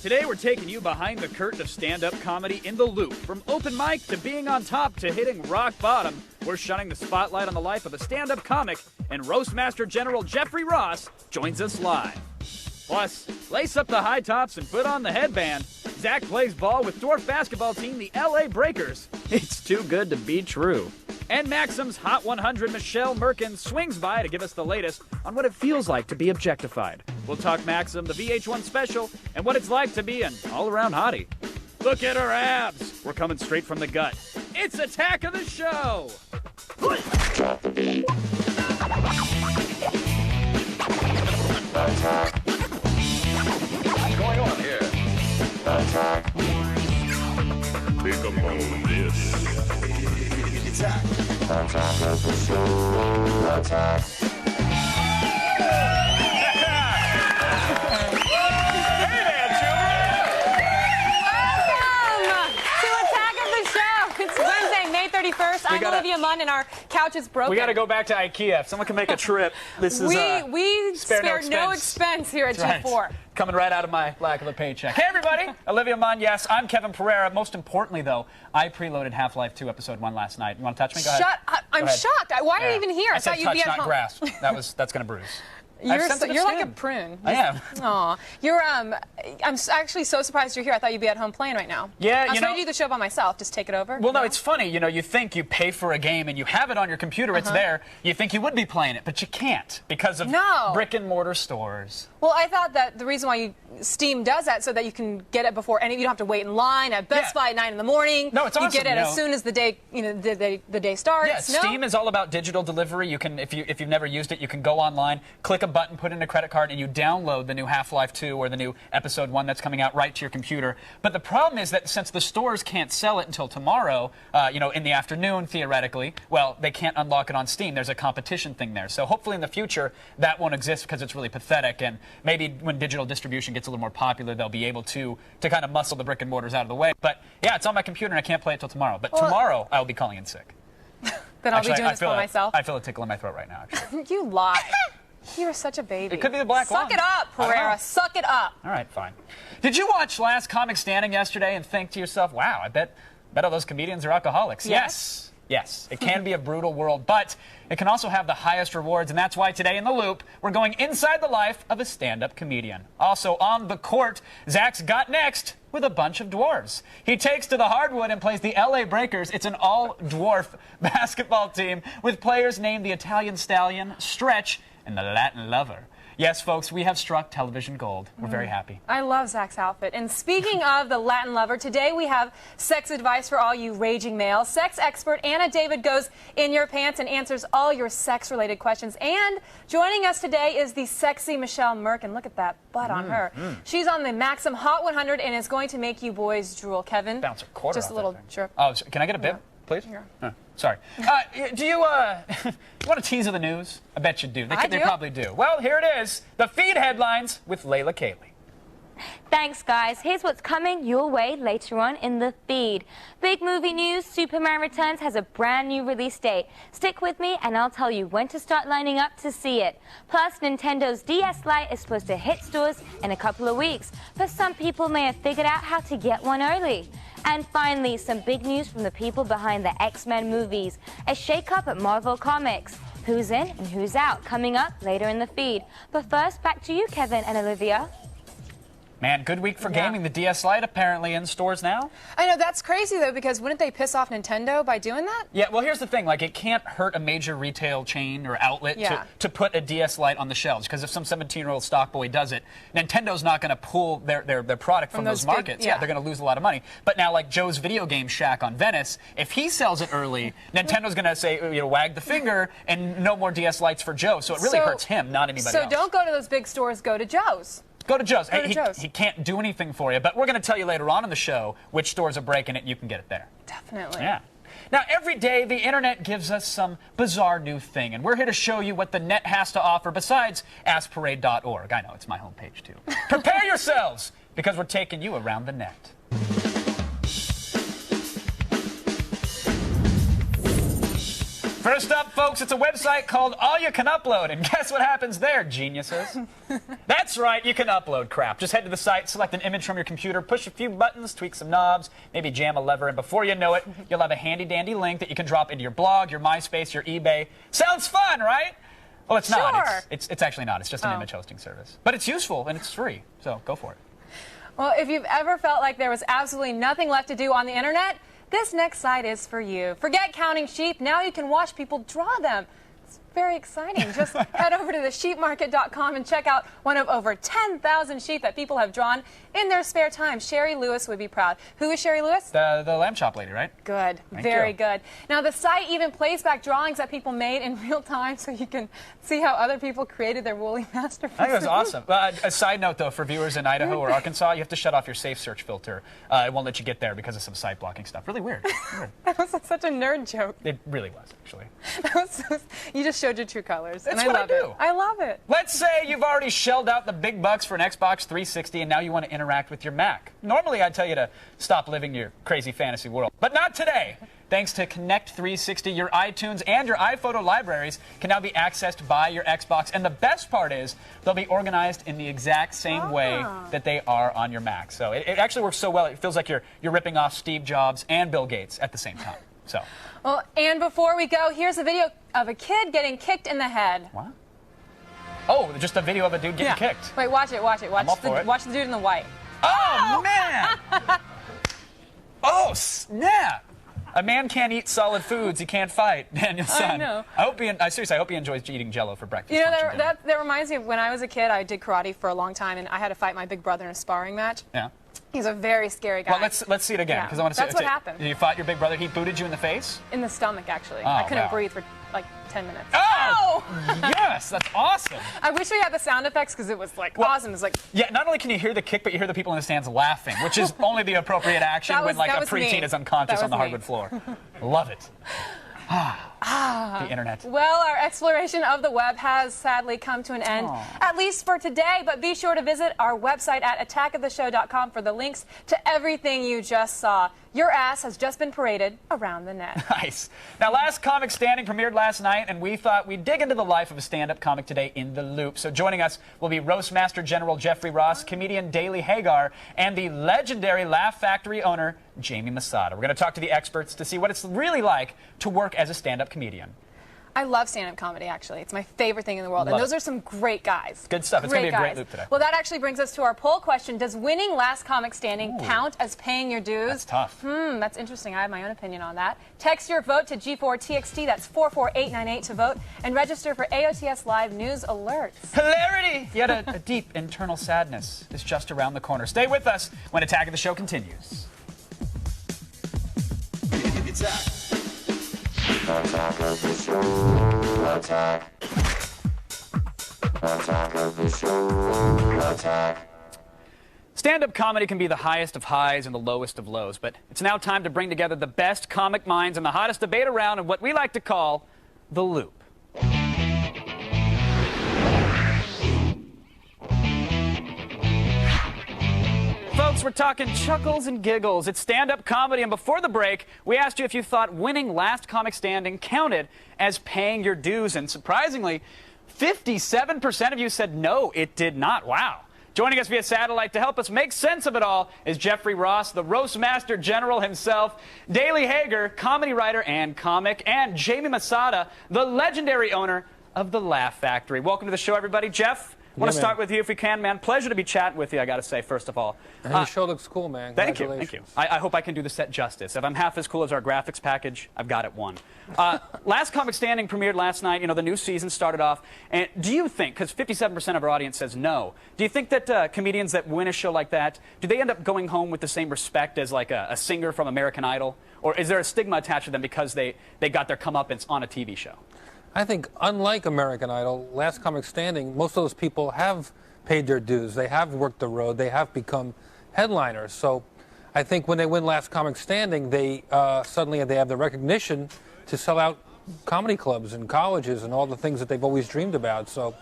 Today we're taking you behind the curtain of stand-up comedy in the loop. From open mic to being on top to hitting rock bottom, we're shining the spotlight on the life of a stand-up comic, and Roastmaster General Jeffrey Ross joins us live. Plus, lace up the high tops and put on the headband. Zach plays ball with dwarf basketball team the LA Breakers. It's too good to be true. And Maxim's Hot 100 Michelle Merkin swings by to give us the latest on what it feels like to be objectified. We'll talk Maxim, the VH1 special, and what it's like to be an all-around hottie. Look at her abs. We're coming straight from the gut. It's Attack of the Show. What's going on here? Pick up on this. Attack. Attack of the Show. Attack. It's Wednesday, May 31st. I'm Olivia Munn, and our couch is broken. We got to go back to IKEA. If someone can make a trip, this is we spare no expense here at That's G4. Right. Coming right out of my lack of a paycheck. Hey, everybody. Olivia Munn, yes. I'm Kevin Pereira. Most importantly, though, I preloaded Half-Life 2 Episode 1 last night. You want to touch me? Go ahead. Shut up. I'm shocked. Why are you even here? I said thought you'd touch, be at not home. grasp. That's going to bruise. You're like a prune. I am. Aw. I'm actually so surprised you're here. I thought you'd be at home playing right now. Yeah, I was ready to do the show by myself. Just take it over. Well, no, it's funny. You know, you think you pay for a game and you have it on your computer. It's there. You think you would be playing it, but you can't because of brick and mortar stores. Well, I thought that the reason why Steam does that so that you can get it before you don't have to wait in line at Best Buy at 9 in the morning. No, it's awesome. You get it as soon as the day, the day starts. Yeah, Steam is all about digital delivery. You can, if you've never used it, you can go online, click a button, put in a credit card, and you download the new Half-Life 2 or the new Episode 1 that's coming out right to your computer. But the problem is that since the stores can't sell it until tomorrow, in the afternoon, theoretically, well, they can't unlock it on Steam. There's a competition thing there. So hopefully in the future, that won't exist because it's really pathetic. And maybe when digital distribution gets a little more popular, they'll be able to kind of muscle the brick and mortars out of the way. But yeah, it's on my computer and I can't play it till tomorrow. But tomorrow, I'll be calling in sick. Then I'll be doing this by myself. I feel a tickle in my throat right now, actually. You lie. You're such a baby. It could be the black Suck it up, Pereira. Suck it up. All right, fine. Did you watch Last Comic Standing yesterday and think to yourself, wow, I bet all those comedians are alcoholics? Yes. Yes, it can be a brutal world, but it can also have the highest rewards, and that's why today in The Loop, we're going inside the life of a stand-up comedian. Also on the court, Zach's got next with a bunch of dwarves. He takes to the hardwood and plays the LA Breakers. It's an all-dwarf basketball team with players named the Italian Stallion, Stretch, and the Latin Lover. Yes, folks, we have struck television gold. We're very happy. I love Zach's outfit. And speaking of the Latin Lover, today we have sex advice for all you raging males. Sex expert Anna David goes in your pants and answers all your sex-related questions. And joining us today is the sexy Michelle Merkin. Look at that butt on her. She's on the Maxim Hot 100 and is going to make you boys drool. Kevin? Bounce a quarter Just a little jerk. Oh, can I get a bib, please? Yeah. Sorry. Do you want a tease of the news? I bet you do. They probably do. Well, here it is. The feed headlines with Layla Cayley. Thanks, guys. Here's what's coming your way later on in the feed. Big movie news, Superman Returns has a brand new release date. Stick with me and I'll tell you when to start lining up to see it. Plus, Nintendo's DS Lite is supposed to hit stores in a couple of weeks, but some people may have figured out how to get one early. And finally, some big news from the people behind the X-Men movies. A shake-up at Marvel Comics. Who's in and who's out coming up later in the feed. But first, back to you, Kevin and Olivia. Man, good week for gaming. The DS Lite apparently in stores now. I know, that's crazy, though, because wouldn't they piss off Nintendo by doing that? Yeah, well, here's the thing. Like, it can't hurt a major retail chain or outlet to put a DS Lite on the shelves, because if some 17-year-old stock boy does it, Nintendo's not going to pull their product from those markets. They're going to lose a lot of money. But now, like Joe's Video Game Shack on Venice, if he sells it early, Nintendo's going to say, wag the finger, and no more DS Lites for Joe. So it really hurts him, not anybody else. So don't go to those big stores, go to Joe's. Go to Joe's. He can't do anything for you, but we're going to tell you later on in the show which stores are breaking it. You can get it there. Definitely. Yeah. Now, every day, the internet gives us some bizarre new thing, and we're here to show you what the net has to offer besides AskParade.org. I know, it's my homepage, too. Prepare yourselves, because we're taking you around the net. First up, folks, it's a website called All You Can Upload, and guess what happens there, geniuses? That's right, you can upload crap. Just head to the site, select an image from your computer, push a few buttons, tweak some knobs, maybe jam a lever, and before you know it, you'll have a handy-dandy link that you can drop into your blog, your MySpace, your eBay. Sounds fun, right? Well, it's not. Sure. It's actually not. It's just an image hosting service. But it's useful, and it's free, so go for it. Well, if you've ever felt like there was absolutely nothing left to do on the internet, this next site is for you. Forget counting sheep. Now you can watch people draw them. It's very exciting. Just head over to thesheepmarket.com and check out one of over 10,000 sheep that people have drawn in their spare time. Sherry Lewis would be proud. Who is Sherry Lewis? The lamb chop lady, right? Good. Thank Very you. good. Now, the site even plays back drawings that people made in real time so you can see how other people created their woolly masterpieces. I think it was awesome. A side note, though, for viewers in Idaho or Arkansas, you have to shut off your safe search filter. It won't let you get there because of some site blocking stuff. Really weird. That was such a nerd joke. It really was, actually. That was so, you just showed your true colors. That's and I what I love do. it. I love it. Let's say you've already shelled out the big bucks for an Xbox 360 and now you want to interact with your Mac. Normally, I'd tell you to stop living your crazy fantasy world, but not today. Thanks to Connect 360, your iTunes and your iPhoto libraries can now be accessed by your Xbox. And the best part is they'll be organized in the exact same way that they are on your Mac. So it actually works so well, it feels like you're ripping off Steve Jobs and Bill Gates at the same time. So. Well, and before we go, here's a video of a kid getting kicked in the head. What? Oh, just a video of a dude getting kicked. Wait, watch it, watch it. I'm all for it. Watch the dude in the white. Oh, man! Oh, snap! A man can't eat solid foods. He can't fight. Daniel Son. I know. Seriously, I hope he enjoys eating Jell-O for breakfast. You know, lunch, and dinner. that reminds me of when I was a kid, I did karate for a long time, and I had to fight my big brother in a sparring match. Yeah. He's a very scary guy. Well, let's see it again, because I want to see. That's what happened. You fought your big brother. He booted you in the face. In the stomach, actually. Oh, I couldn't wow. breathe for like 10 minutes. Oh! Yes, that's awesome. I wish we had the sound effects because it was like awesome. It's like Yeah, not only can you hear the kick, but you hear the people in the stands laughing, which is only the appropriate action That when was- like that a was preteen me. is unconscious That on the was me. hardwood floor. Love it. The internet. well, our exploration of the web has sadly come to an end, at least for today. But be sure to visit our website at attackoftheshow.com for the links to everything you just saw. Your ass has just been paraded around the net. Nice. Now, Last Comic Standing premiered last night, and we thought we'd dig into the life of a stand-up comic today in the Loop. So joining us will be Roastmaster General Jeffrey Ross, comedian Daily Hagar, and the legendary Laugh Factory owner, Jamie Masada. We're going to talk to the experts to see what it's really like to work as a stand-up comedian. I love stand-up comedy, actually. It's my favorite thing in the world. Love and those it. are some great guys. Good stuff. It's going to be a great guys. Loop today. Well, that actually brings us to our poll question. Does winning Last Comic Standing count as paying your dues? That's tough. That's interesting. I have my own opinion on that. Text your vote to G4TXT. That's 44898 to vote. And register for AOTS Live News Alerts. Hilarity! Yet a deep internal sadness is just around the corner. Stay with us when Attack of the Show continues. Attack of the show, attack. Attack of the show, attack. Stand-up comedy can be the highest of highs and the lowest of lows, but it's now time to bring together the best comic minds and the hottest debate around in what we like to call the Loop. Folks, we're talking chuckles and giggles. It's stand-up comedy, and before the break, we asked you if you thought winning Last Comic Standing counted as paying your dues, and surprisingly, 57% of you said no, it did not. Wow. Joining us via satellite to help us make sense of it all is Jeffrey Ross, the Roastmaster General himself, Daily Hagar, comedy writer and comic, and Jamie Masada, the legendary owner of the Laugh Factory. Welcome to the show, everybody. Jeff, I want to start with you if we can, man. Pleasure to be chatting with you, I got to say, first of all. And your show looks cool, man. Thank you, thank you. I hope I can do the set justice. If I'm half as cool as our graphics package, I've got it won. Last Comic Standing premiered last night. You know, the new season started off. And do you think, because 57% of our audience says no, do you think that comedians that win a show like that, do they end up going home with the same respect as like a singer from American Idol? Or is there a stigma attached to them because they got their comeuppance on a TV show? I think, unlike American Idol, Last Comic Standing, most of those people have paid their dues. They have worked the road. They have become headliners. So I think when they win Last Comic Standing, they suddenly they have the recognition to sell out comedy clubs and colleges and all the things that they've always dreamed about. So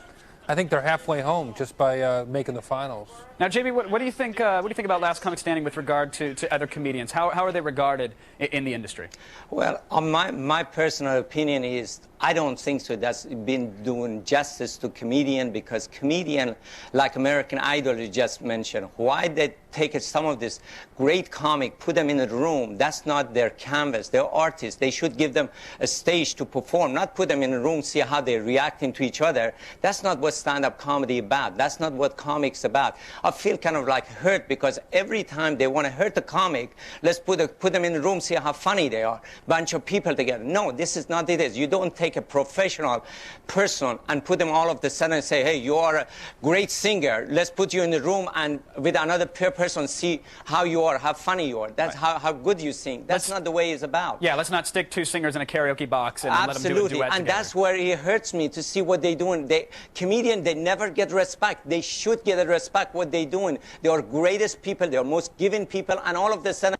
I think they're halfway home just by making the finals. Now, Jamie, what do you think? What do you think about Last Comic Standing with regard to other comedians? How are they regarded in the industry? Well, my personal opinion is I don't think so. That's been doing justice to comedian, because comedian, like American Idol you just mentioned, why they take some of this great comic, put them in a room? That's not their canvas. They're artists. They should give them a stage to perform, not put them in a room, see how they're reacting to each other. That's not what stand-up comedy about. That's not what comics about. I feel kind of like hurt because every time they want to hurt the comic, let's put them in a room, see how funny they are. Bunch of people together. No, this is not it. You don't take a professional person and put them all of a sudden and say, hey, you are a great singer. Let's put you in the room and with another person see how you are, how funny you are. That's right. how good you sing. That's not the way it's about. Yeah, let's not stick two singers in a karaoke box and let them do a duet together. And that's where it hurts me to see what they're doing. Comedians, they never get respect. They should get a respect what they're doing. They are greatest people. They are most giving people. And all of a sudden,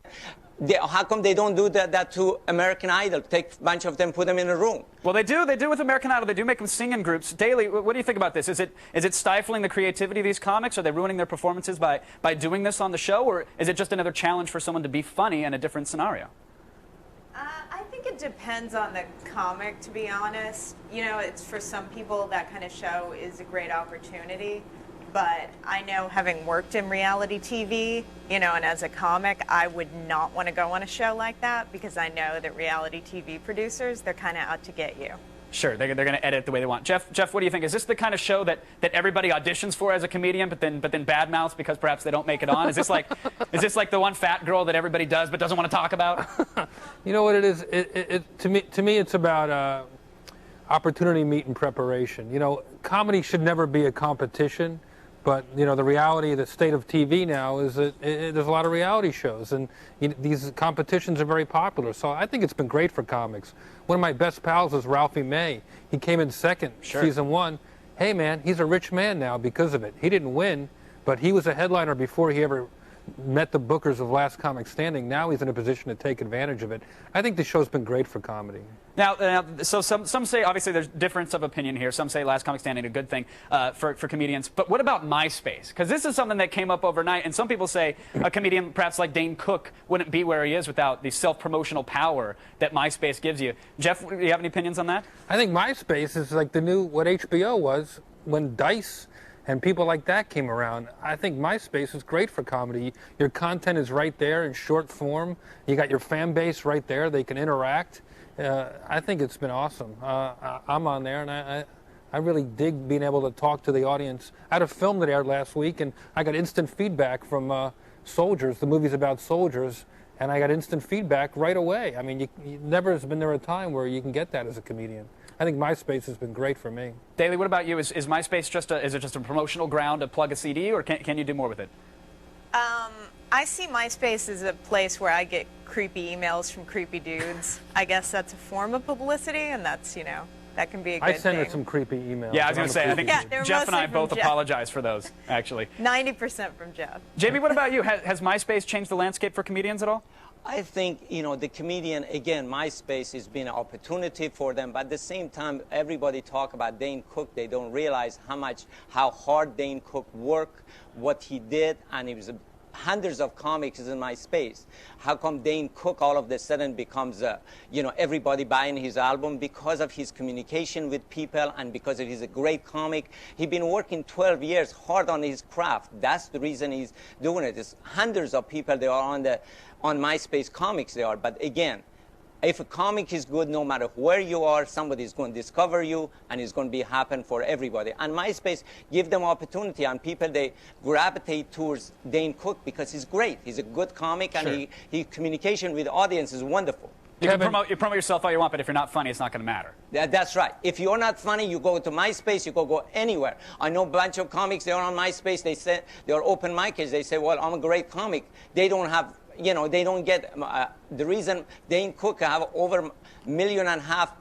how come they don't do that to American Idol? Take a bunch of them, put them in a room. Well, they do. They do with American Idol. They do make them sing in groups. Daly, what do you think about this? Is it stifling the creativity of these comics? Are they ruining their performances by doing this on the show? Or is it just another challenge for someone to be funny in a different scenario? I think it depends on the comic, to be honest. You know, it's for some people that kind of show is a great opportunity. But I know, having worked in reality TV, you know, and as a comic, I would not want to go on a show like that because I know that reality TV producers, they're kind of out to get you. Sure, they're going to edit it the way they want. Jeff, what do you think? Is this the kind of show that everybody auditions for as a comedian, but then badmouths because perhaps they don't make it on? Is this like the one fat girl that everybody does but doesn't want to talk about? You know what it is? To me, it's about opportunity, meet, and preparation. You know, comedy should never be a competition. But, you know, the reality, the state of TV now is that there's a lot of reality shows, and these competitions are very popular. So I think it's been great for comics. One of my best pals is Ralphie May. He came in second, season 1. Hey, man, he's a rich man now because of it. He didn't win, but he was a headliner before he ever met the bookers of Last Comic Standing. Now he's in a position to take advantage of it. I think the show's been great for comedy. Now, so some say, obviously there's difference of opinion here. Some say Last Comic Standing a good thing for comedians. But what about MySpace? Because this is something that came up overnight, and some people say a comedian perhaps like Dane Cook wouldn't be where he is without the self-promotional power that MySpace gives you. Jeff, do you have any opinions on that? I think MySpace is like the new, what HBO was when Dice and people like that came around. I think MySpace is great for comedy. Your content is right there in short form. You got your fan base right there. They can interact. I think it's been awesome. I'm on there, and I really dig being able to talk to the audience. I had a film that aired last week, and I got instant feedback from soldiers. The movie's about soldiers, and I got instant feedback right away. I mean, never has been there a time where you can get that as a comedian. I think MySpace has been great for me. Daly, what about you? Is MySpace just a promotional ground to plug a CD, or can you do more with it? I see MySpace as a place where I get creepy emails from creepy dudes. I guess that's a form of publicity, and that's, you know, that can be a good thing. I sent her some creepy emails. Yeah, I was going to say, I think Jeff and I both apologize for those, actually. 90% from Jeff. Jamie, what about you? Has MySpace changed the landscape for comedians at all? I think, you know, the comedian, again, MySpace has been an opportunity for them, but at the same time, everybody talk about Dane Cook. They don't realize how hard Dane Cook worked, what he did, and it was hundreds of comics in MySpace. How come Dane Cook all of a sudden becomes, you know, everybody buying his album? Because of his communication with people and because he's a great comic. He's been working 12 years hard on his craft. That's the reason he's doing it. It's hundreds of people, they are on MySpace comics they are. But again, if a comic is good, no matter where you are, somebody is going to discover you, and it's going to be happen for everybody. And MySpace give them opportunity, and people, they gravitate towards Dane Cook because he's great. He's a good comic, and his communication with the audience is wonderful. You can promote yourself all you want, but if you're not funny, it's not going to matter. That's right. If you're not funny, you go to MySpace, you go anywhere. I know a bunch of comics, they're on MySpace, they say, they're open micers, they say, well, I'm a great comic. They don't have, you know, they don't get, the reason Dane Cook have over 1.5 million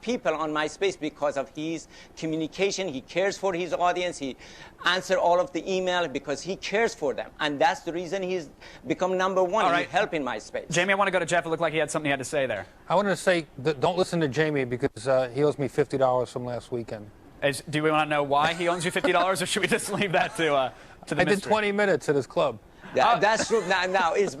people on MySpace because of his communication. He cares for his audience. He answers all of the email because he cares for them. And that's the reason he's become #1. All right. He's helping MySpace. Jamie, I want to go to Jeff. It looked like he had something he had to say there. I wanted to say, don't listen to Jamie because he owes me $50 from last weekend. Do we want to know why he owns you $50, or should we just leave that to the I did mystery? 20 minutes at his club. That's true. Now it's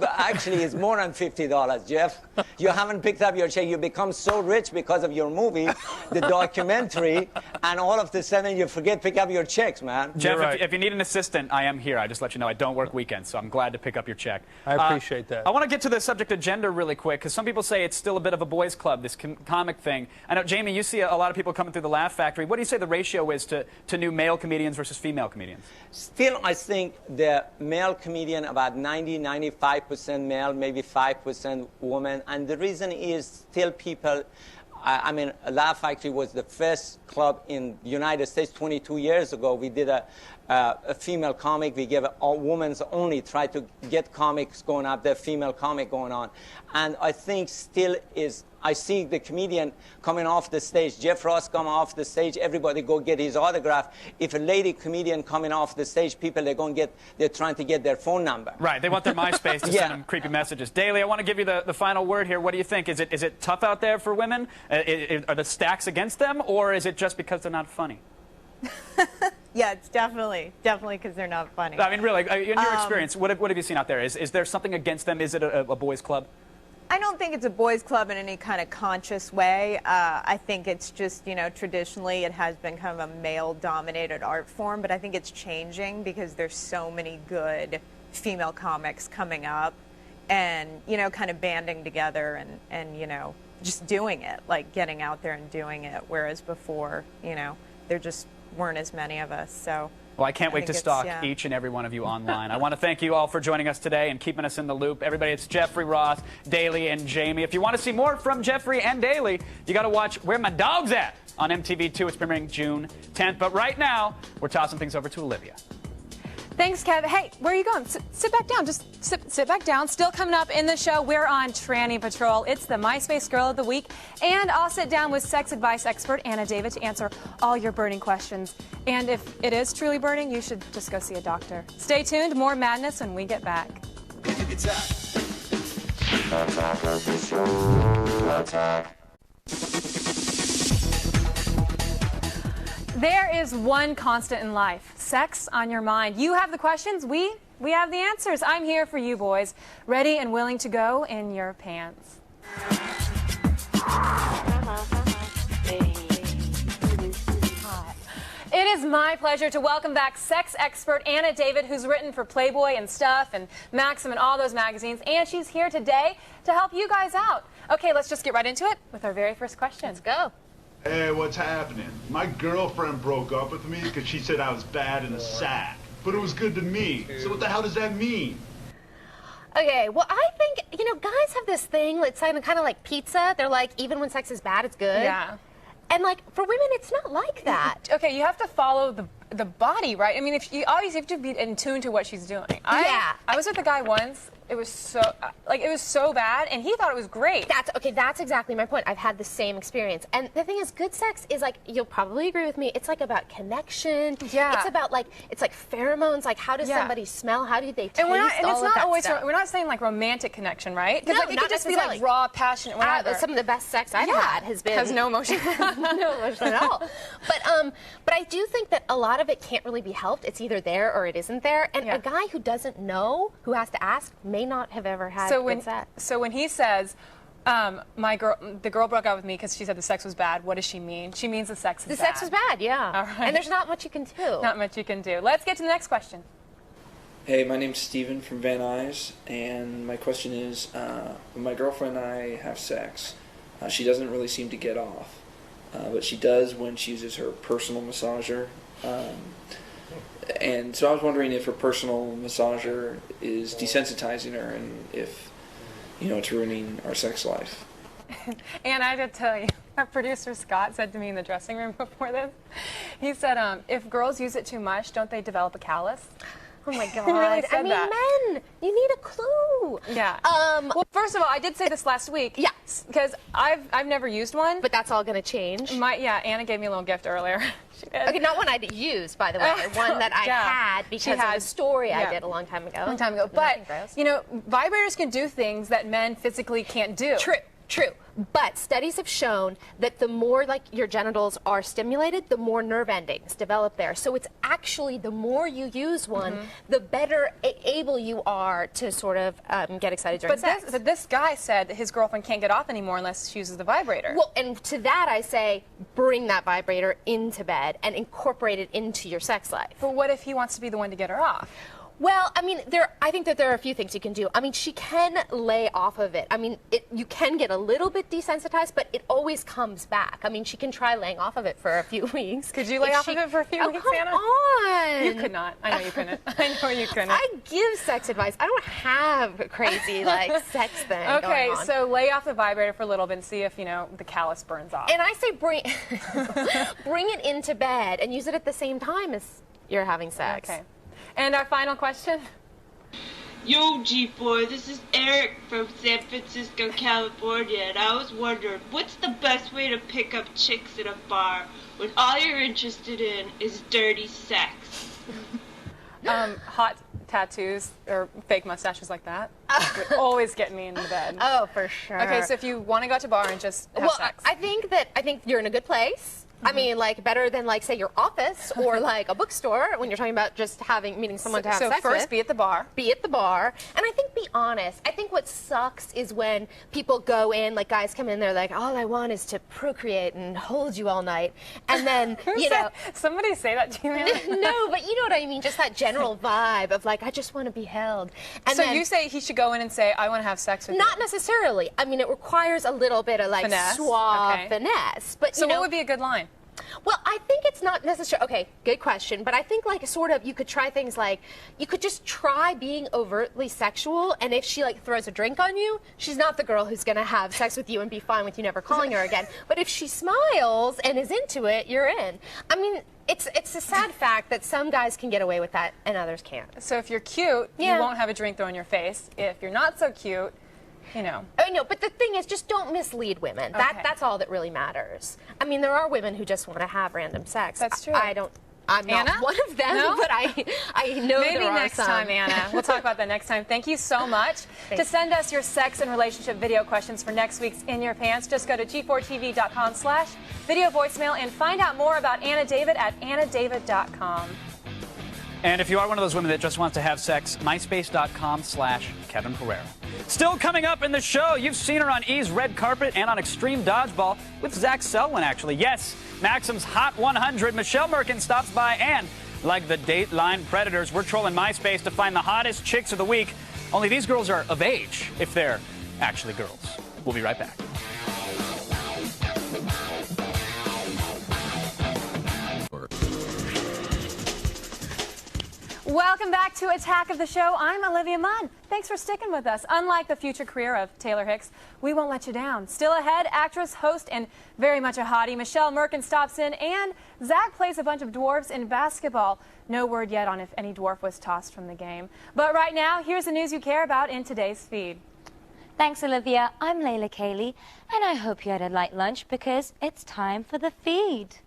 more than $50, Jeff. You haven't picked up your check. You become so rich because of your movie, the documentary, and all of a sudden you forget to pick up your checks, man. Jeff, right. if you need an assistant, I am here. I just let you know I don't work weekends, so I'm glad to pick up your check. I appreciate that. I want to get to the subject of gender really quick, because some people say it's still a bit of a boys' club, this comic thing. I know, Jamie, you see a lot of people coming through the Laugh Factory. What do you say the ratio is to new male comedians versus female comedians? Still, I think the male comedian about 95% male, maybe 5% woman. And the reason is still people, I mean, Laugh Factory was the first club in the United States 22 years ago. We did a female comic. We gave all women's only, try to get comics going up there, female comic going on. And I think still is, I see the comedian coming off the stage, Jeff Ross come off the stage, everybody go get his autograph. If a lady comedian coming off the stage, people, they're trying to get their phone number. Right, they want their MySpace to send them creepy messages. Daly, I want to give you the final word here. What do you think? Is it tough out there for women? Are the stacks against them, or is it just because they're not funny? Yeah, it's definitely because they're not funny. I mean, really, in your experience, what have you seen out there? Is there something against them? Is it a boys' club? I don't think it's a boys' club in any kind of conscious way. I think it's just, traditionally it has been kind of a male-dominated art form, but I think it's changing because there's so many good female comics coming up and, kind of banding together and just doing it, like getting out there and doing it, whereas before, there just weren't as many of us, so... Well, I can't wait to stalk each and every one of you online. I want to thank you all for joining us today and keeping us in the loop. Everybody, it's Jeffrey Ross, Daly, and Jamie. If you want to see more from Jeffrey and Daly, you got to watch Where My Dog's At on MTV2. It's premiering June 10th. But right now, we're tossing things over to Olivia. Thanks, Kev. Hey, where are you going? Sit back down. Just sit back down. Still coming up in the show, we're on Tranny Patrol. It's the MySpace Girl of the Week. And I'll sit down with sex advice expert Anna David to answer all your burning questions. And if it is truly burning, you should just go see a doctor. Stay tuned. More madness when we get back. Attack of the show. Attack. There is one constant in life, sex on your mind. You have the questions, we have the answers. I'm here for you boys, ready and willing to go in your pants. It is my pleasure to welcome back sex expert Anna David, who's written for Playboy and Stuff and Maxim and all those magazines, and she's here today to help you guys out. Okay, let's just get right into it with our very first question. Let's go. Hey, what's happening? My girlfriend broke up with me because she said I was bad in a sack. But it was good to me. So what the hell does that mean? Okay, well, I think, guys have this thing, it's kind of like pizza. They're like, even when sex is bad, it's good. Yeah. And, like, for women, it's not like that. Okay, you have to follow the body, right? I mean, if you always have to be in tune to what she's doing. I was with a guy once. It was so bad, and he thought it was great. That's exactly my point. I've had the same experience. And the thing is, good sex is like, you'll probably agree with me, it's like about connection. Yeah. It's about like pheromones, like how does somebody smell, how do they taste, and it's not always, stuff. we're not saying like romantic connection, right? Because No, it not could just be necessarily. like raw, passionate, whatever. Some of the best sex I've had has been... Has no emotion. No emotion at all. But I do think that a lot of it can't really be helped. It's either there or it isn't there. And a guy who doesn't know, who has to ask, may not have ever had good sex. So when he says, the girl broke up with me because she said the sex was bad, what does she mean? She means the sex is bad. The sex was bad, yeah. All right. And there's not much you can do. Not much you can do. Let's get to the next question. Hey, my name's Steven from Van Nuys, and my question is, when my girlfriend and I have sex, she doesn't really seem to get off, but she does when she uses her personal massager. And so I was wondering if her personal massager is desensitizing her and if, it's ruining our sex life. And I did tell you, our producer Scott said to me in the dressing room before this, he said, if girls use it too much, don't they develop a callus? Oh my God. Really said men, you need a clue. Yeah. Well, first of all, I did say this last week. Yes. Because I've never used one. But that's all going to change. Anna gave me a little gift earlier. She did. Okay, not one I used, by the way. One that I had because of a story I did a long time ago. But, vibrators can do things that men physically can't do. True, but studies have shown that the more like your genitals are stimulated, the more nerve endings develop there. So it's actually the more you use one, the better able you are to sort of get excited during sex. But this guy said that his girlfriend can't get off anymore unless she uses the vibrator. Well, and to that I say, bring that vibrator into bed and incorporate it into your sex life. But what if he wants to be the one to get her off? Well, I mean, I think that there are a few things you can do. I mean, she can lay off of it. I mean, you can get a little bit desensitized, but it always comes back. I mean, she can try laying off of it for a few weeks. Could you lay off of it for a few weeks, Anna? Come on. You could not. I know you couldn't. I know you couldn't. I give sex advice. I don't have a crazy, like, sex thing Okay, going on. so lay off the vibrator for a little bit and see if, you know, the callus burns off. And I say bring it into bed and use it at the same time as you're having sex. Okay. And our final question? Yo, G4, this is Eric from San Francisco, California, and I was wondering, what's the best way to pick up chicks in a bar when all you're interested in is dirty sex? Hot tattoos or fake mustaches like that would always get me in the bed. Oh, for sure. Okay, so if you want to go out to a bar and just have sex. I think you're in a good place. I mean, like, better than, like, say, your office or, like, a bookstore when you're talking about just meeting someone to have sex with. So first, be at the bar. Be at the bar. And I think be honest. I think what sucks is when people go in, like, guys come in, they're like, all I want is to procreate and hold you all night. And then, you know. Somebody say that to me. No, but you know what I mean. Just that general vibe of, like, I just want to be held. And so then, you say he should go in and say, I want to have sex with you. Not necessarily. I mean, it requires a little bit of, like, finesse. Suave finesse. But, so what would be a good line? Well, I think it's not necessary. Okay, good question. But I think, like, sort of, you could try things like, you could just try being overtly sexual, and if she, like, throws a drink on you, she's not the girl who's going to have sex with you and be fine with you never calling her again. But if she smiles and is into it, you're in. I mean, it's a sad fact that some guys can get away with that and others can't. So if you're cute, you won't have a drink thrown in your face. If you're not so cute, you know. I know, but the thing is, just don't mislead women. Okay. That's all that really matters. I mean, there are women who just want to have random sex. That's true. I'm Anna? not one of them, No? but I know Maybe there are next some. time, Anna. We'll talk about that next time. Thank you so much. To send us your sex and relationship video questions for next week's In Your Pants, just go to g4tv.com/video voicemail and find out more about Anna David at annadavid.com. And if you are one of those women that just wants to have sex, myspace.com/Kevin Pereira. Still coming up in the show, you've seen her on E's Red Carpet and on Extreme Dodgeball with Zach Selwyn, actually. Yes, Maxim's Hot 100. Michelle Merkin stops by, and like the Dateline Predators, we're trolling MySpace to find the hottest chicks of the week. Only these girls are of age, if they're actually girls. We'll be right back. Welcome back to Attack of the Show. I'm Olivia Munn. Thanks for sticking with us. Unlike the future career of Taylor Hicks, we won't let you down. Still ahead, actress, host, and very much a hottie, Michelle Merkin stops in, and Zach plays a bunch of dwarves in basketball. No word yet on if any dwarf was tossed from the game. But right now, here's the news you care about in today's feed. Thanks, Olivia. I'm Layla Cayley, and I hope you had a light lunch because it's time for the feed.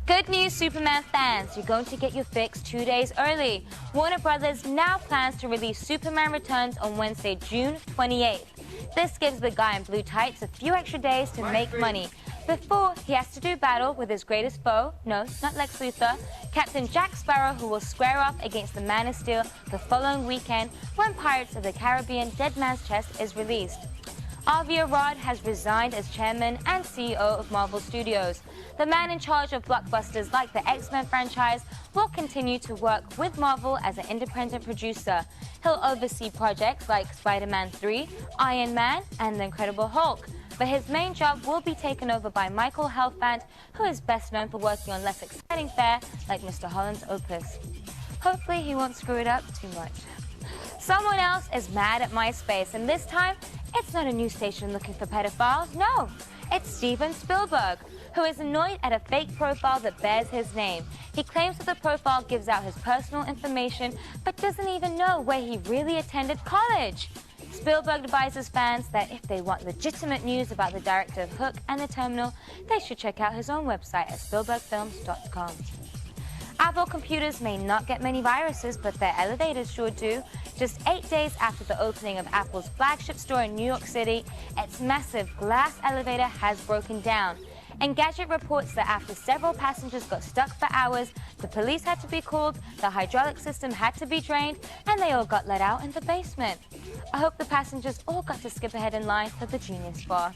Good news, Superman fans. You're going to get your fix 2 days early. Warner Brothers now plans to release Superman Returns on Wednesday, June 28th. This gives the guy in blue tights a few extra days to make money before he has to do battle with his greatest foe, no, not Lex Luthor, Captain Jack Sparrow, who will square off against the Man of Steel the following weekend when Pirates of the Caribbean Dead Man's Chest is released. Avi Arad has resigned as chairman and CEO of Marvel Studios. The man in charge of blockbusters like the X-Men franchise will continue to work with Marvel as an independent producer. He'll oversee projects like Spider-Man 3, Iron Man, and The Incredible Hulk. But his main job will be taken over by Michael Helfand, who is best known for working on less exciting fare like Mr. Holland's Opus. Hopefully he won't screw it up too much. Someone else is mad at MySpace, and this time, it's not a news station looking for pedophiles, no. It's Steven Spielberg, who is annoyed at a fake profile that bears his name. He claims that the profile gives out his personal information, but doesn't even know where he really attended college. Spielberg advises fans that if they want legitimate news about the director of Hook and The Terminal, they should check out his own website at SpielbergFilms.com. Apple computers may not get many viruses, but their elevators sure do. Just 8 days after the opening of Apple's flagship store in New York City, its massive glass elevator has broken down. Engadget reports that after several passengers got stuck for hours, the police had to be called, the hydraulic system had to be drained, and they all got let out in the basement. I hope the passengers all got to skip ahead in line for the Genius Bar.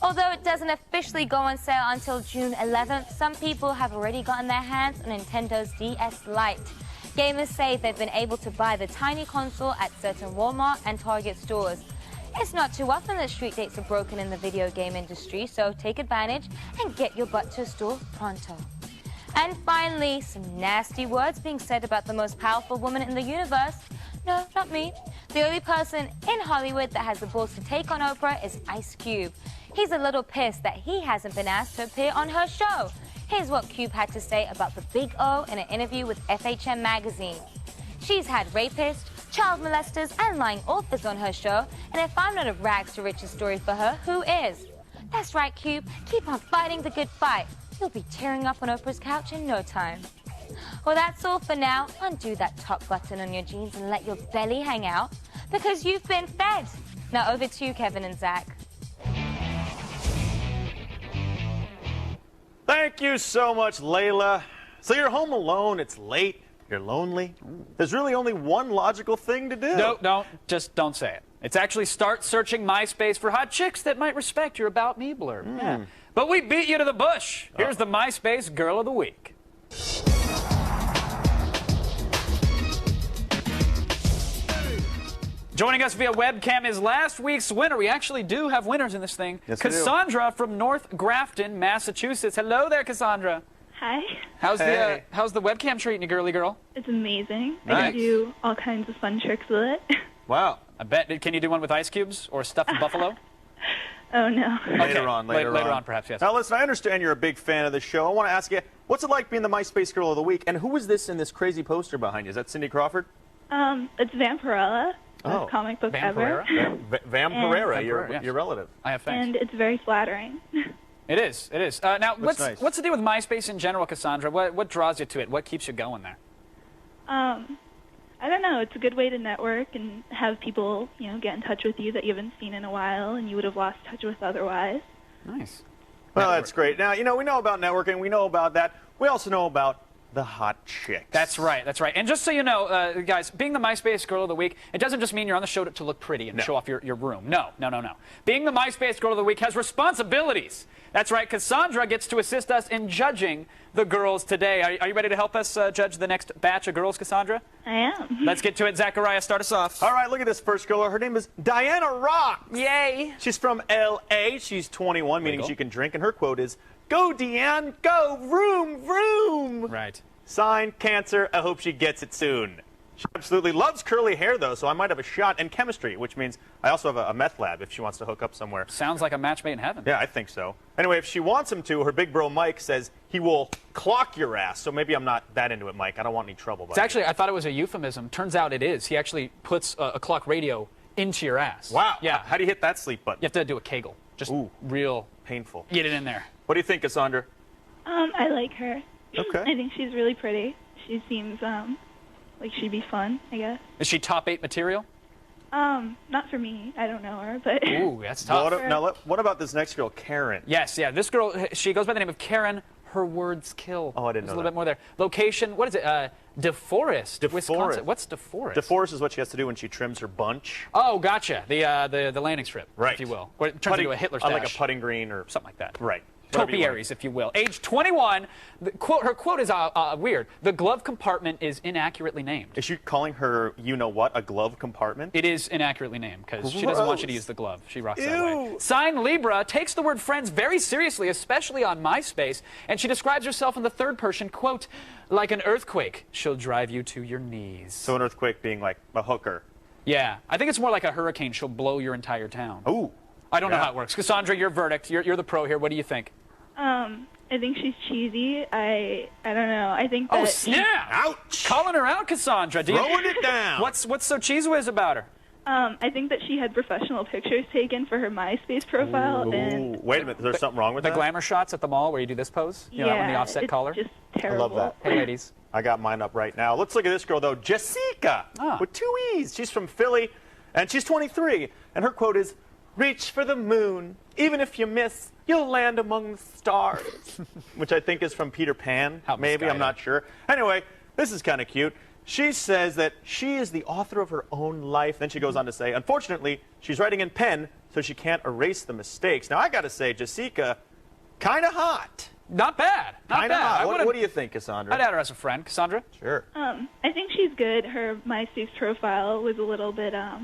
Although it doesn't officially go on sale until June 11th, some people have already gotten their hands on Nintendo's DS Lite. Gamers say they've been able to buy the tiny console at certain Walmart and Target stores. It's not too often that street dates are broken in the video game industry, so take advantage and get your butt to a store pronto. And finally, some nasty words being said about the most powerful woman in the universe. No, not me. The only person in Hollywood that has the balls to take on Oprah is Ice Cube. He's a little pissed that he hasn't been asked to appear on her show. Here's what Cube had to say about the Big O in an interview with FHM magazine. She's had rapists, child molesters, and lying authors on her show, and if I'm not a rags to riches story for her, who is? That's right, Cube. Keep on fighting the good fight. You'll be tearing up on Oprah's couch in no time. Well, that's all for now. Undo that top button on your jeans and let your belly hang out, because you've been fed. Now over to you, Kevin and Zach. Thank you so much, Layla. So you're home alone, it's late, you're lonely. There's really only one logical thing to do. No, just don't say it. It's actually start searching MySpace for hot chicks that might respect your About Me blurb. Yeah. But we beat you to the bush. Here's the MySpace Girl of the Week. Joining us via webcam is last week's winner. We actually do have winners in this thing. Yes, we do. Cassandra from North Grafton, Massachusetts. Hello there, Cassandra. Hi. How's the webcam treating you, girly girl? It's amazing. I Nice. can do all kinds of fun tricks with it. Wow. I bet. Can you do one with ice cubes or stuffed buffalo? Oh, no. Later on. Later on, perhaps, yes. Now, listen, I understand you're a big fan of the show. I want to ask you, what's it like being the MySpace Girl of the Week? And who is this in this crazy poster behind you? Is that Cindy Crawford? It's Vampirella. Best comic book ever. Vampirella, yes. your relative. I have thanks. And it's very flattering. It is. It is. Now, Looks nice. what's the deal with MySpace in general, Cassandra? What draws you to it? What keeps you going there? I don't know. It's a good way to network and have people, get in touch with you that you haven't seen in a while and you would have lost touch with otherwise. Nice. Well, that's great. Now, we know about networking. We know about that. We also know about the hot chicks. That's right. That's right. And just so you know, guys, being the MySpace Girl of the Week, it doesn't just mean you're on the show to look pretty and show off your room. No. Being the MySpace Girl of the Week has responsibilities. That's right. Cassandra gets to assist us in judging the girls today. Are you ready to help us judge the next batch of girls, Cassandra? I am. Let's get to it. Zachariah, start us off. All right, look at this first girl. Her name is Diana Rock. Yay. She's from L.A. She's 21, meaning she can drink. And her quote is, "Go, Deanne, go, vroom, vroom." Right. Sign, Cancer. I hope she gets it soon. She absolutely loves curly hair, though, so I might have a shot in chemistry, which means I also have a meth lab if she wants to hook up somewhere. Sounds like a match made in heaven. Yeah, I think so. Anyway, if she wants him to, her big bro Mike says he will clock your ass, so maybe I'm not that into it, Mike. I don't want any trouble. It's actually, I thought it was a euphemism. Turns out it is. He actually puts a clock radio into your ass. Wow. Yeah. How do you hit that sleep button? You have to do a Kegel. Just real painful. Get it in there. What do you think, Cassandra? I like her. Okay. I think she's really pretty. She seems like she'd be fun, I guess. Is she top 8 material? Not for me. I don't know her, but. Ooh, that's tough. What about this next girl, Karen? Yes, yeah. This girl, she goes by the name of Karen. Her words kill. Oh, I didn't know There's a little bit more there. Location, what is it? DeForest, Wisconsin. What's DeForest? DeForest is what she has to do when she trims her bunch. Oh, gotcha. The landing strip, right, if you will. Or it turns into a Hitler stash. Like a putting green or something like that. Right. Topiaries, if you will. Age 21. Her quote is weird. The glove compartment is inaccurately named. Is she calling her, you-know-what, a glove compartment? It is inaccurately named because she doesn't want you to use the glove. She rocks that way. Sign Libra takes the word friends very seriously, especially on MySpace, and she describes herself in the third person, quote, like an earthquake, she'll drive you to your knees. So an earthquake being like a hooker. Yeah. I think it's more like a hurricane. She'll blow your entire town. Ooh. I don't know how it works. Cassandra, your verdict. You're the pro here. What do you think? I think she's cheesy. I don't know. I think that. Oh, snap! Ouch! Calling her out, Cassandra. Throwing it down. What's so cheesy whiz about her? I think that she had professional pictures taken for her MySpace profile, and Wait a minute, is there something wrong with the that? glamour shots at the mall where you do this pose? You know, that one, the offset it's collar? just I terrible. love that. Hey, ladies. I got mine up right now. Let's look at this girl, though. Jessica, with 2 E's. She's from Philly, and she's 23. And her quote is, "Reach for the moon. Even if you miss, you'll land among the stars." Which I think is from Peter Pan, maybe. I'm not sure. Anyway, this is kind of cute. She says that she is the author of her own life. Then she goes on to say, unfortunately, she's writing in pen, so she can't erase the mistakes. Now, I got to say, Jessica, kind of hot. Not bad. Not Kinda bad. hot. I What would've- do you think, Cassandra? I'd add her as a friend. Cassandra? Sure. I think she's good. Her MySpace profile was a little bit out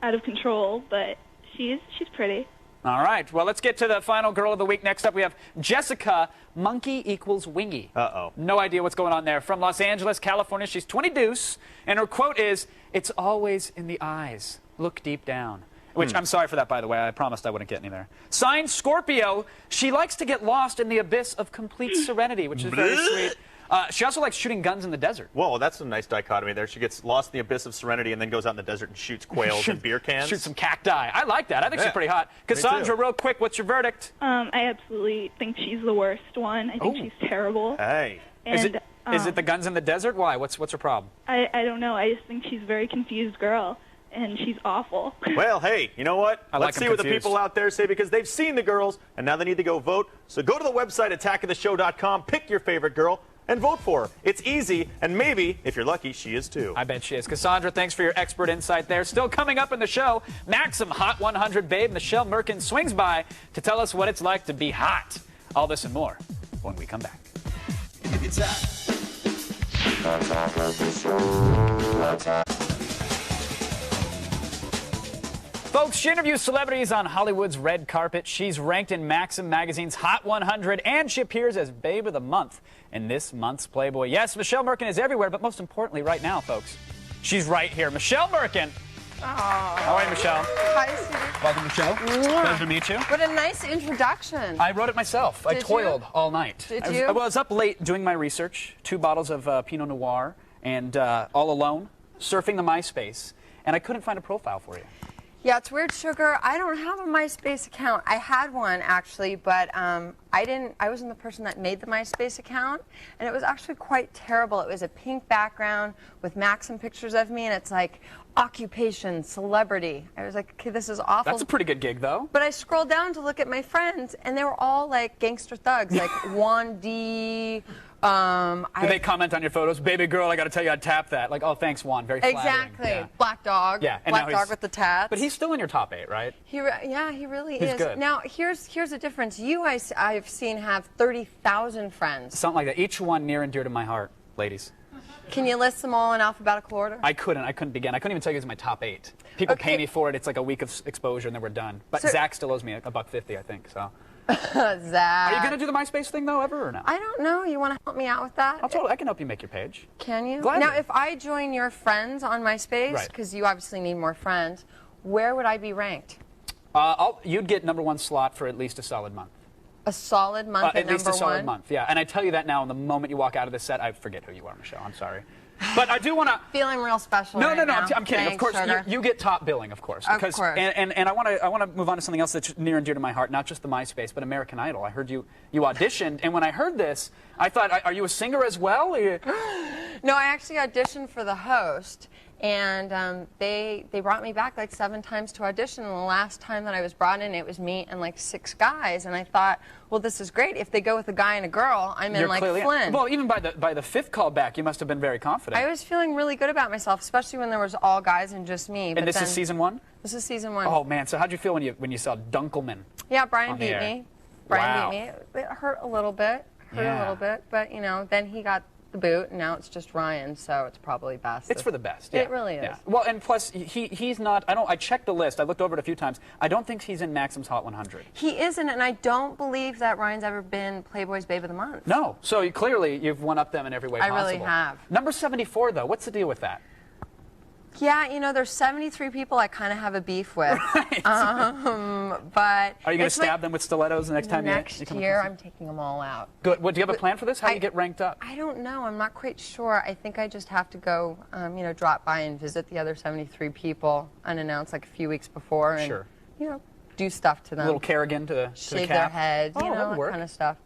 of control, but she's pretty. All right. Well, let's get to the final girl of the week. Next up, we have Jessica, monkey equals wingy. Uh-oh. No idea what's going on there. From Los Angeles, California, she's 20 deuce, and her quote is, "It's always in the eyes. Look deep down." Which, I'm sorry for that, by the way. I promised I wouldn't get any there. Sign Scorpio. She likes to get lost in the abyss of complete serenity, which is very sweet. She also likes shooting guns in the desert. Whoa, that's a nice dichotomy there. She gets lost in the abyss of serenity and then goes out in the desert and shoots quails and beer cans. Shoot some cacti. I like that. I think she's Yeah. pretty hot. Cassandra, real quick, what's your verdict? I absolutely think she's the worst one. I think she's terrible. Hey. Is And, it the guns in the desert? Why? What's her problem? I don't know. I just think she's a very confused girl, and she's awful. Well, hey, you know what? I like Let's 'em see what the confused. people out there say, because they've seen the girls, and now they need to go vote. So go to the website, attackoftheshow.com, pick your favorite girl, and vote for her. It's easy, and maybe, if you're lucky, she is too. I bet she is. Cassandra, thanks for your expert insight there. Still coming up in the show, Maxim Hot 100 babe Michelle Merkin swings by to tell us what it's like to be hot. All this and more when we come back. Attack of the Show. Attack. Folks, she interviews celebrities on Hollywood's red carpet. She's ranked in Maxim magazine's Hot 100, and she appears as Babe of the Month in this month's Playboy. Yes, Michelle Merkin is everywhere, but most importantly right now, folks, she's right here. Michelle Merkin. How are you, Michelle? Hi, Steve. Welcome to the show. Pleasure to meet you. What a nice introduction. I wrote it myself. I Did toiled you? all night. Did I was, you? I was up late doing my research, 2 bottles of Pinot Noir, and all alone, surfing the MySpace, and I couldn't find a profile for you. Yeah, it's weird, Sugar. I don't have a MySpace account. I had one, actually, but I wasn't the person that made the MySpace account, and it was actually quite terrible. It was a pink background with Maxim pictures of me, and it's like occupation, celebrity. I was like, okay, this is awful. That's a pretty good gig, though. But I scrolled down to look at my friends, and they were all like gangster thugs, like Juan D. Do they comment on your photos? Baby girl, I got to tell you, I'd tap that. Like, oh, thanks, Juan. Very flattering. Exactly. Yeah. Black dog. Yeah, and Black now dog he's- with the tats. But he's still in your top 8, right? Yeah, he really He's is. good. Now, here's a difference. You, I've seen have 30,000 friends. Something like that. Each one near and dear to my heart, ladies. Can you list them all in alphabetical order? I couldn't begin. I couldn't even tell you it was my top 8. People pay me for it. It's like a week of exposure, and then we're done. But So- Zach still owes me $1.50, $1.50, I think. So. Zach. Are you going to do the MySpace thing, though, ever, or no? I don't know. You want to help me out with that? I can help you make your page. Can you? Gladly. Now, if I join your friends on MySpace, Right. because you obviously need more friends, where would I be ranked? You'd get #1 slot for at least a solid month. A solid month At least number a solid one? month, yeah. And I tell you that now, and the moment you walk out of the set, I forget who you are, Michelle. I'm sorry. But I do want to... Feeling real special No, right no, now. I'm kidding. Thanks, of course, sugar. you get top billing, of course. Of course. And I want to move on to something else that's near and dear to my heart, not just the MySpace, but American Idol. I heard you auditioned, and when I heard this, I thought, are you a singer as well? No, I actually auditioned for the host, and they brought me back like 7 times to audition. And the last time that I was brought in, it was me and like 6 guys. And I thought, well, this is great. If they go with a guy and a girl, I'm in like Flynn. Well, even by the 5th call back, you must have been very confident. I was feeling really good about myself, especially when there was all guys and just me. And this is season 1? This is season 1. Oh man! So how'd you feel when you saw Dunkelman? Yeah, Brian on the beat air? me. Brian Wow. beat me. It hurt a little bit. Yeah. But you know, then he got the boot, and now it's just Ryan, so it's probably best. It's for the best. Yeah. It really is. Yeah. Well, and plus he's not. I checked the list. I looked over it a few times. I don't think he's in Maxim's Hot 100. He isn't, and I don't believe that Ryan's ever been Playboy's Babe of the Month. No. So clearly you've one up them in every way I possible. really have. Number 74 though. What's the deal with that? Yeah, you know, there's 73 people I kind of have a beef with. But are you going to stab them with stilettos the next time next year? I'm taking them all out. Good. What do you have a plan for this? How do you get ranked up? I don't know. I'm not quite sure. I think I just have to go, you know, drop by and visit the other 73 people unannounced, like a few weeks before, and you know, do stuff to them. A little Kerrigan to shave the their cap. head, you know, that kind of stuff.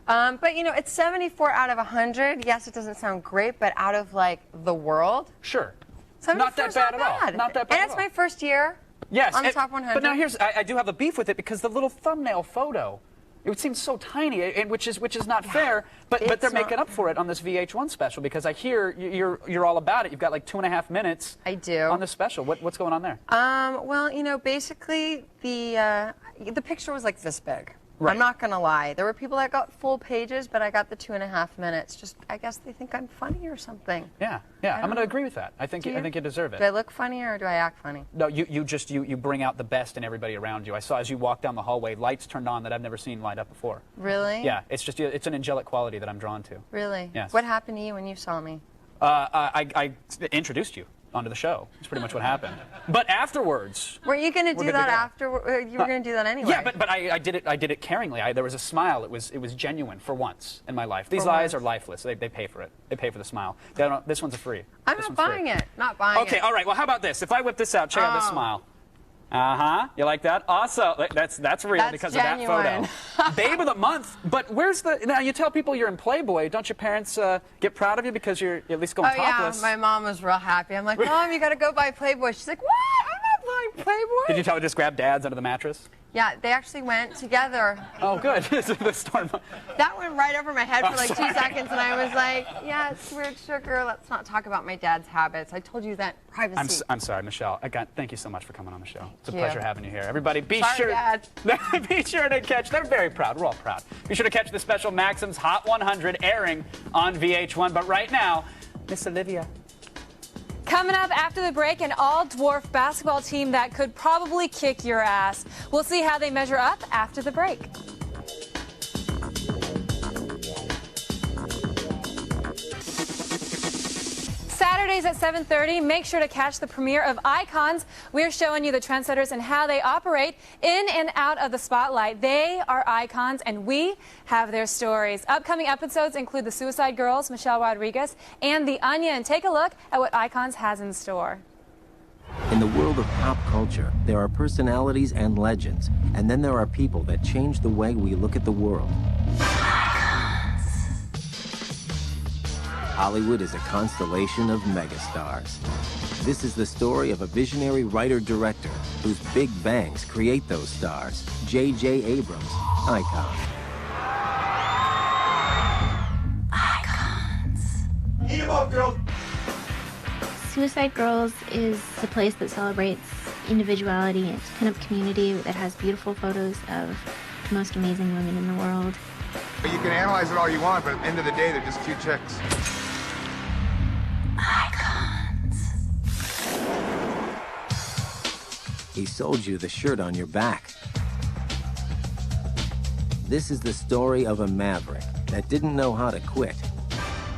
But you know, it's 74 out of 100. Yes, it doesn't sound great, but out of like the world, sure. 74 Not that bad at all. Not that bad and at it's all. my first year on the top 100. But now I do have a beef with it because the little thumbnail photo, it would seem so tiny, and which is not fair. But they're making up for it on this VH1 special because I hear you're all about it. You've got like 2.5 minutes. I do. On this special. What's going on there? Well, you know, basically the picture was like this big. Right. I'm not gonna lie. There were people that got full pages, but I got the 2.5 minutes. Just, I guess they think I'm funny or something. Yeah. I'm going to agree with that. I think you deserve it. Do I look funny or do I act funny? No, you bring out the best in everybody around you. I saw as you walk down the hallway, lights turned on that I've never seen light up before. Really? Yeah. It's an angelic quality that I'm drawn to. Really? Yes. What happened to you when you saw me? I introduced you onto the show. That's pretty much what happened. But afterwards, were you going to do that after? You were going to do that anyway. Yeah, but I did it caringly. There was a smile. It was genuine for once in my life. These eyes are lifeless. They pay for it. They pay for the smile. This one's a free. I'm not buying it. Not buying it. Okay, all right. Well, how about this? If I whip this out, check out this smile. You like that? Also, that's real because genuine. Of that photo. Babe of the month. But where's the? Now you tell people you're in Playboy. Don't your parents get proud of you because you're at least going topless? Yeah, my mom was real happy. I'm like, Mom, you got to go buy Playboy. She's like, what? I'm not buying Playboy. Did you tell her to just grab Dad's under the mattress? Yeah, they actually went together. Oh, good. The storm. That went right over my head for like 2 seconds, and I was like, yeah, it's weird, sugar. Let's not talk about my dad's habits. I told you that privacy. I'm sorry, Michelle. Thank you so much for coming on the show. It's a pleasure having you here. Everybody, be Sorry, sure Dad. be sure to catch. They're very proud. We're all proud. Be sure to catch the special Maxim's Hot 100 airing on VH1. But right now, Miss Olivia. Coming up after the break, an all-dwarf basketball team that could probably kick your ass. We'll see how they measure up after the break. Saturdays at 7:30, make sure to catch the premiere of Icons. We're showing you the trendsetters and how they operate in and out of the spotlight. They are icons, and we have their stories. Upcoming episodes include the Suicide Girls, Michelle Rodriguez, and The Onion. Take a look at what Icons has in store. In the world of pop culture, there are personalities and legends, and then there are people that change the way we look at the world. Hollywood is a constellation of megastars. This is the story of a visionary writer-director whose big bangs create those stars. J.J. Abrams, Icon. Icons. Eat 'em up, girls. Suicide Girls is the place that celebrates individuality. It's kind of a community that has beautiful photos of the most amazing women in the world. You can analyze it all you want, but at the end of the day, they're just cute chicks. Icons. He sold you the shirt on your back. This is the story of a maverick that didn't know how to quit.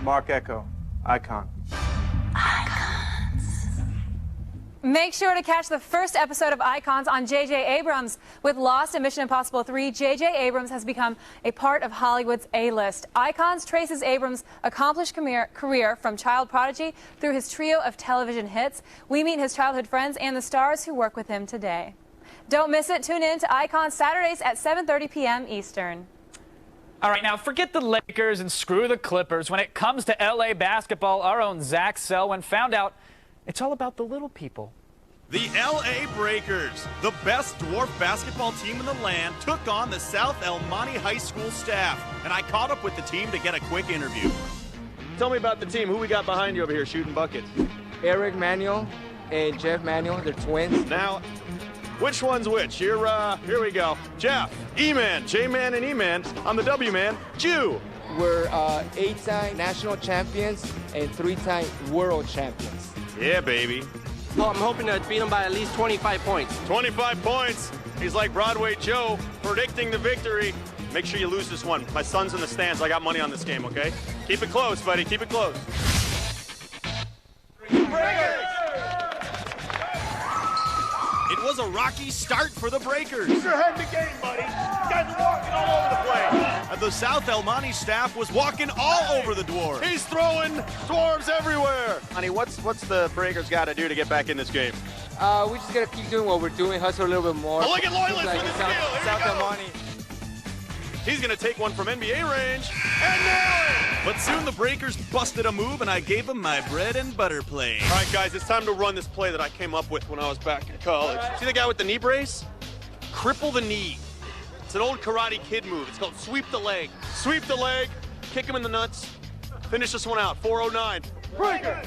Mark Echo, Icon. Make sure to catch the first episode of Icons on J.J. Abrams. With Lost and Mission Impossible 3, J.J. Abrams has become a part of Hollywood's A-list. Icons traces Abrams' accomplished career from child prodigy through his trio of television hits. We meet his childhood friends and the stars who work with him today. Don't miss it. Tune in to Icons Saturdays at 7:30 p.m. Eastern. All right, now forget the Lakers and screw the Clippers. When it comes to L.A. basketball, our own Zach Selwyn found out it's all about the little people. The L.A. Breakers, the best dwarf basketball team in the land, took on the South El Monte High School staff, and I caught up with the team to get a quick interview. Tell me about the team. Who we got behind you over here shooting buckets? Eric Manuel and Jeff Manuel, they're twins. Now, which one's which? Here we go. Jeff, E-Man, J-Man and E-Man. I'm the W-Man, Jew. We're 8-time national champions and 3-time world champions. Yeah, baby. Well, I'm hoping to beat him by at least 25 points. 25 points. He's like Broadway Joe, predicting the victory. Make sure you lose this one. My son's in the stands. I got money on this game, okay? Keep it close, buddy. Keep it close. was a rocky start for the Breakers. Keep your head in the game, buddy. You guys are walking all over the place. And the South El Monte staff was walking all over the Dwarves. He's throwing Dwarves everywhere. Honey, what's the Breakers got to do to get back in this game? We just gotta keep doing what we're doing, hustle a little bit more. Oh, look at Loyalist Like with the South- steal. Here South we El go. Monte. He's going to take one from NBA range and nail it. But soon the Breakers busted a move, and I gave them my bread and butter play. All right, guys, it's time to run this play that I came up with when I was back in college. See the guy with the knee brace? Cripple the knee. It's an old Karate Kid move. It's called sweep the leg. Sweep the leg, kick him in the nuts. Finish this one out, 409. Breaker!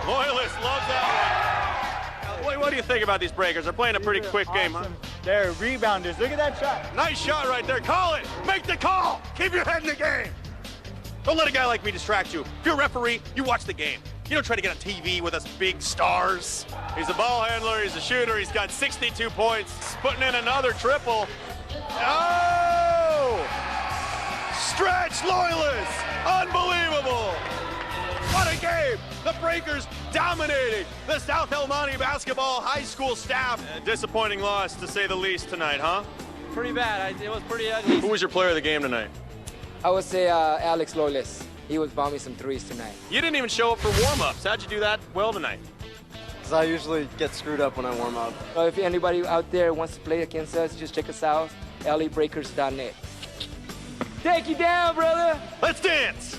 Loyalist loves that one. What do you think about these Breakers? They're playing a pretty quick game, huh? They're rebounders. Look at that shot. Nice shot right there. Call it. Make the call. Keep your head in the game. Don't let a guy like me distract you. If you're a referee, you watch the game. You don't try to get on TV with us big stars. He's a ball handler. He's a shooter. He's got 62 points. He's putting in another triple. Oh! Stretch Loyalist. Unbelievable. What a game. The Breakers dominating the South El Monte basketball high school staff. Disappointing loss, to say the least, tonight, huh? Pretty bad. It was pretty ugly. Who was your player of the game tonight? I would say Alex Loyalist. He was bombing some threes tonight. You didn't even show up for warm-ups. How'd you do that well tonight? Because I usually get screwed up when I warm up. So if anybody out there wants to play against us, just check us out, LABreakers.net. Take you down, brother. Let's dance.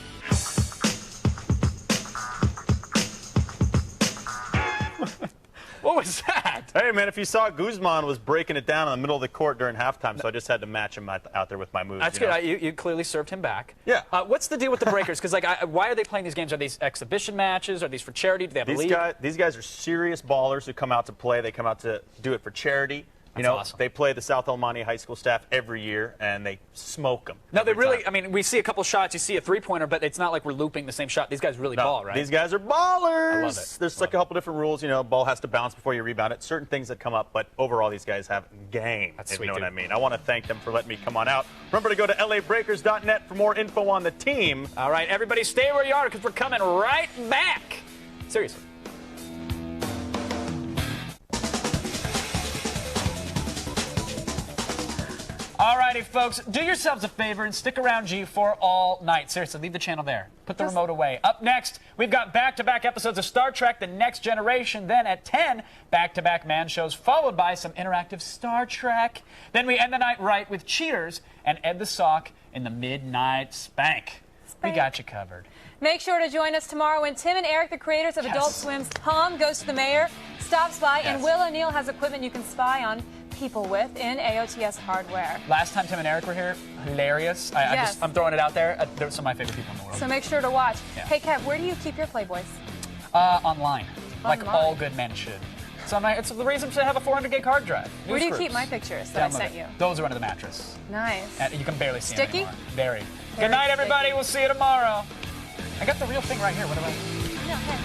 What was that? Hey, man, if you saw, Guzman was breaking it down in the middle of the court during halftime, so I just had to match him out there with my moves. That's good. You clearly served him back. Yeah. What's the deal with the Breakers? Because why are they playing these games? Are these exhibition matches? Are these for charity? Do they have a league? These guys are serious ballers who come out to play. They come out to do it for charity. That's awesome. They play the South El Monte high school staff every year, and they smoke them. No, they really, I mean, we see a couple shots. You see a three-pointer, but it's not like we're looping the same shot. These guys really ball, right? These guys are ballers. I love it. There's like a couple different rules. Ball has to bounce before you rebound it. Certain things that come up, but overall, these guys have game. That's if sweet, you know dude. what I mean. I want to thank them for letting me come on out. Remember to go to LABreakers.net for more info on the team. All right, everybody stay where you are because we're coming right back. Seriously. All righty, folks, do yourselves a favor and stick around G4 all night. Seriously, leave the channel there. Put the remote away. Up next, we've got back-to-back episodes of Star Trek The Next Generation. Then at 10, back-to-back man shows, followed by some interactive Star Trek. Then we end the night right with Cheers and Ed the Sock in the Midnight Spank. We got you covered. Make sure to join us tomorrow when Tim and Eric, the creators of Adult Swim's Tom Goes to the Mayor, stops by, and Will O'Neill has equipment you can spy on people with in AOTS hardware. Last time Tim and Eric were here, hilarious. I'm throwing it out there. They're some of my favorite people in the world. So make sure to watch. Yeah. Hey, Kev, where do you keep your Playboys? Online. Like Online. all good men should. So it's the reason to have a 400 gig hard drive. Where do you News keep groups. my pictures that I Download sent it. you? Those are under the mattress. Nice. And you can barely see them Sticky? anymore. Very. Very Good night, everybody. sticky. We'll see you tomorrow. I got the real thing right here. What about? No, hey.